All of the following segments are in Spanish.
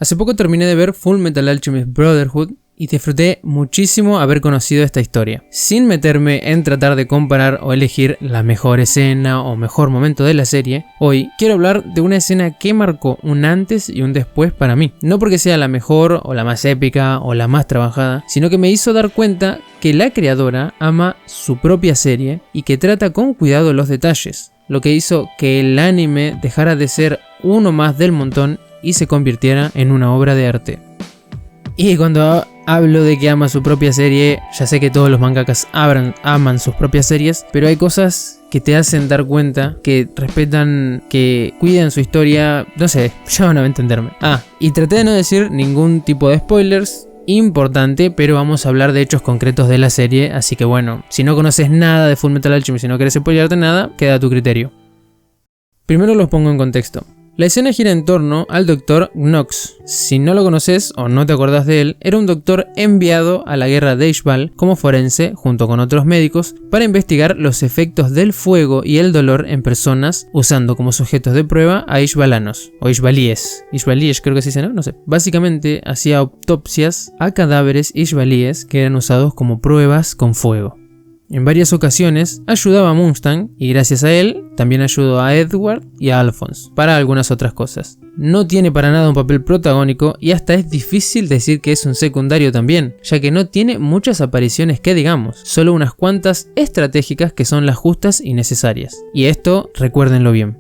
Hace poco terminé de ver Full Metal Alchemist Brotherhood y disfruté muchísimo haber conocido esta historia. Sin meterme en tratar de comparar o elegir la mejor escena o mejor momento de la serie, hoy quiero hablar de una escena que marcó un antes y un después para mí. No porque sea la mejor o la más épica o la más trabajada, sino que me hizo dar cuenta que la creadora ama su propia serie y que trata con cuidado los detalles, lo que hizo que el anime dejara de ser uno más del montón y se convirtiera en una obra de arte. Y cuando hablo de que ama su propia serie, ya sé que todos los mangakas aman sus propias series, pero hay cosas que te hacen dar cuenta, que respetan, que cuidan su historia, no sé, ya van a entenderme. Y traté de no decir ningún tipo de spoilers importante, pero vamos a hablar de hechos concretos de la serie, así que bueno, si no conoces nada de Fullmetal Alchemist, si no querés spoilearte nada, queda a tu criterio. Primero los pongo en contexto. La escena gira en torno al Dr. Knox. Si no lo conoces o no te acordás de él, era un doctor enviado a la guerra de Ishbal como forense junto con otros médicos para investigar los efectos del fuego y el dolor en personas, usando como sujetos de prueba a ishbalanos o ishbalíes. Ishbalíes creo que se dice, ¿no? No sé. Básicamente hacía autopsias a cadáveres ishbalíes que eran usados como pruebas con fuego. En varias ocasiones ayudaba a Mustang y gracias a él también ayudó a Edward y a Alphonse para algunas otras cosas. No tiene para nada un papel protagónico y hasta es difícil decir que es un secundario también, ya que no tiene muchas apariciones que digamos, solo unas cuantas estratégicas que son las justas y necesarias. Y esto recuérdenlo bien.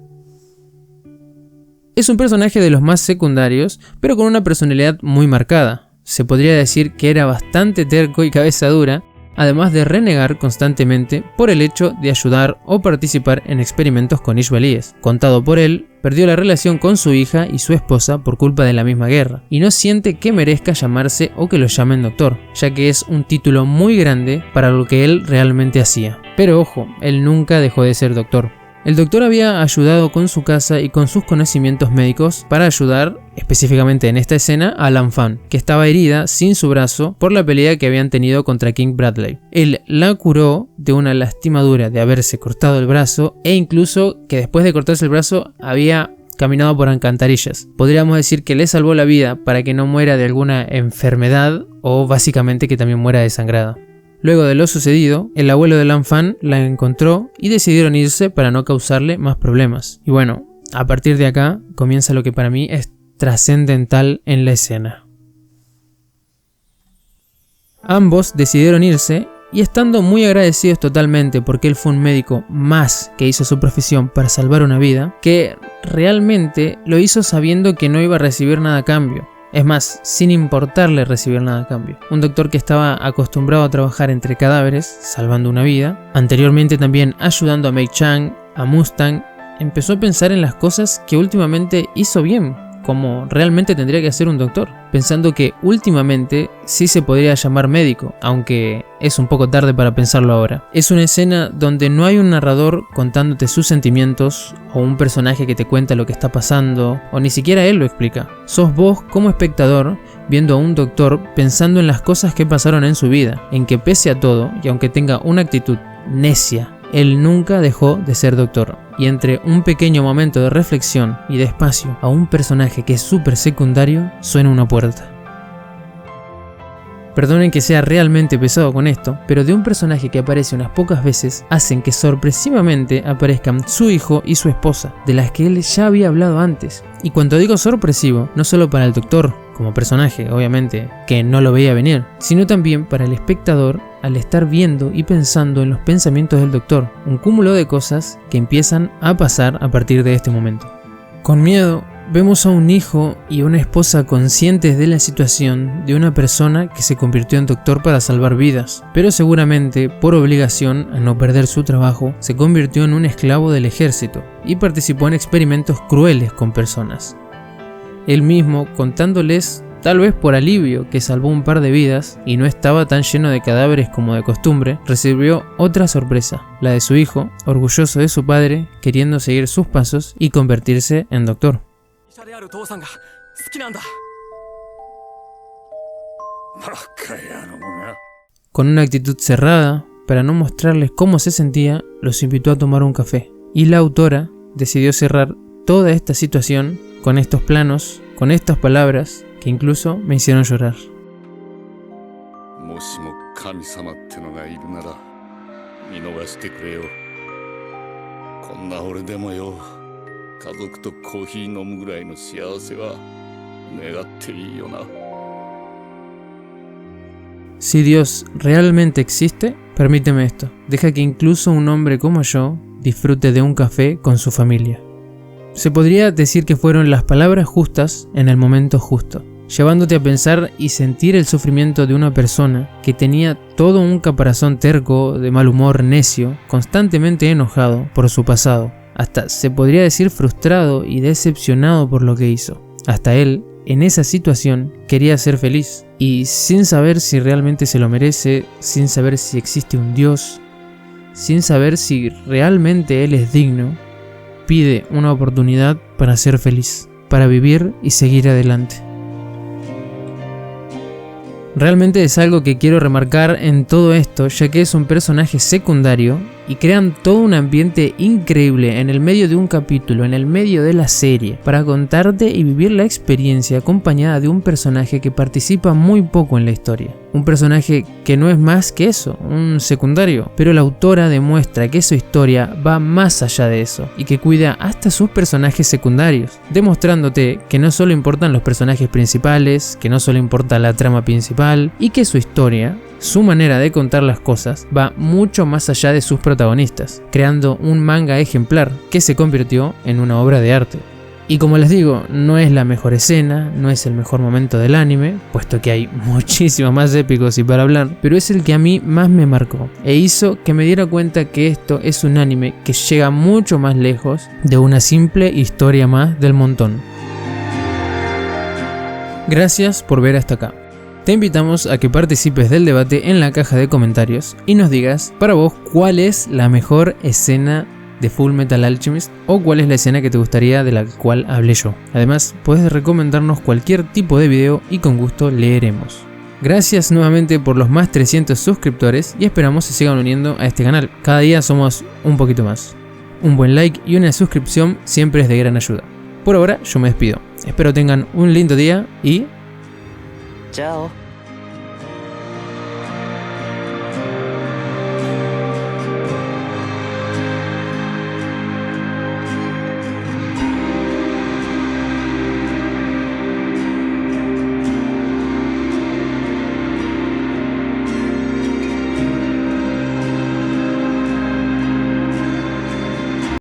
Es un personaje de los más secundarios, pero con una personalidad muy marcada. Se podría decir que era bastante terco y cabeza dura, además de renegar constantemente por el hecho de ayudar o participar en experimentos con ishbalíes. Contado por él, perdió la relación con su hija y su esposa por culpa de la misma guerra, y no siente que merezca llamarse o que lo llamen doctor, ya que es un título muy grande para lo que él realmente hacía. Pero ojo, él nunca dejó de ser doctor. El doctor había ayudado con su casa y con sus conocimientos médicos para ayudar, específicamente en esta escena, a Lan Fan, que estaba herida sin su brazo por la pelea que habían tenido contra King Bradley. Él la curó de una lastimadura de haberse cortado el brazo e incluso que después de cortarse el brazo había caminado por alcantarillas. Podríamos decir que le salvó la vida para que no muera de alguna enfermedad o básicamente que también muera desangrada. Luego de lo sucedido, el abuelo de Lan Fan la encontró y decidieron irse para no causarle más problemas. Y bueno, a partir de acá comienza lo que para mí es trascendental en la escena. Ambos decidieron irse y estando muy agradecidos totalmente porque él fue un médico más que hizo su profesión para salvar una vida, que realmente lo hizo sabiendo que no iba a recibir nada a cambio. Es más, sin importarle recibir nada a cambio. Un doctor que estaba acostumbrado a trabajar entre cadáveres, salvando una vida, anteriormente también ayudando a Mei Chang, a Mustang, empezó a pensar en las cosas que últimamente hizo bien, como realmente tendría que hacer un doctor, pensando que últimamente sí se podría llamar médico, aunque es un poco tarde para pensarlo ahora. Es una escena donde no hay un narrador contándote sus sentimientos, o un personaje que te cuenta lo que está pasando, o ni siquiera él lo explica. Sos vos como espectador viendo a un doctor pensando en las cosas que pasaron en su vida, en que pese a todo, y aunque tenga una actitud necia, él nunca dejó de ser doctor. Y entre un pequeño momento de reflexión y de espacio a un personaje que es súper secundario, suena una puerta. Perdonen que sea realmente pesado con esto, pero de un personaje que aparece unas pocas veces, hacen que sorpresivamente aparezcan su hijo y su esposa, de las que él ya había hablado antes. Y cuando digo sorpresivo, no solo para el doctor, como personaje, obviamente, que no lo veía venir, sino también para el espectador al estar viendo y pensando en los pensamientos del doctor, un cúmulo de cosas que empiezan a pasar a partir de este momento. Con miedo, vemos a un hijo y una esposa conscientes de la situación de una persona que se convirtió en doctor para salvar vidas, pero seguramente por obligación a no perder su trabajo, se convirtió en un esclavo del ejército y participó en experimentos crueles con personas. Él mismo contándoles, tal vez por alivio, que salvó un par de vidas y no estaba tan lleno de cadáveres como de costumbre, recibió otra sorpresa, la de su hijo, orgulloso de su padre, queriendo seguir sus pasos y convertirse en doctor. Con una actitud cerrada, para no mostrarles cómo se sentía, los invitó a tomar un café. Y la autora decidió cerrar toda esta situación con estos planos con estas palabras que incluso me hicieron llorar. Si Dios realmente existe, permíteme esto. Deja que incluso un hombre como yo disfrute de un café con su familia. Se podría decir que fueron las palabras justas en el momento justo, llevándote a pensar y sentir el sufrimiento de una persona que tenía todo un caparazón terco, de mal humor, necio, constantemente enojado por su pasado. Hasta se podría decir frustrado y decepcionado por lo que hizo. Hasta él, en esa situación, quería ser feliz. Y sin saber si realmente se lo merece, sin saber si existe un Dios, sin saber si realmente él es digno, pide una oportunidad para ser feliz, para vivir y seguir adelante. Realmente es algo que quiero remarcar en todo esto, ya que es un personaje secundario y crean todo un ambiente increíble en el medio de un capítulo, en el medio de la serie, para contarte y vivir la experiencia acompañada de un personaje que participa muy poco en la historia. Un personaje que no es más que eso, un secundario, pero la autora demuestra que su historia va más allá de eso y que cuida hasta sus personajes secundarios, demostrándote que no solo importan los personajes principales, que no solo importa la trama principal y que su historia, su manera de contar las cosas, va mucho más allá de sus protagonistas, creando un manga ejemplar que se convirtió en una obra de arte. Y como les digo, no es la mejor escena, no es el mejor momento del anime, puesto que hay muchísimos más épicos y para hablar, pero es el que a mí más me marcó e hizo que me diera cuenta que esto es un anime que llega mucho más lejos de una simple historia más del montón. Gracias por ver hasta acá. Te invitamos a que participes del debate en la caja de comentarios y nos digas para vos cuál es la mejor escena de Fullmetal Alchemist o cuál es la escena que te gustaría de la cual hablé yo. Además, puedes recomendarnos cualquier tipo de video y con gusto leeremos. Gracias nuevamente por los más 300 suscriptores y esperamos se sigan uniendo a este canal. Cada día somos un poquito más. Un buen like y una suscripción siempre es de gran ayuda. Por ahora yo me despido. Espero tengan un lindo día y... chao.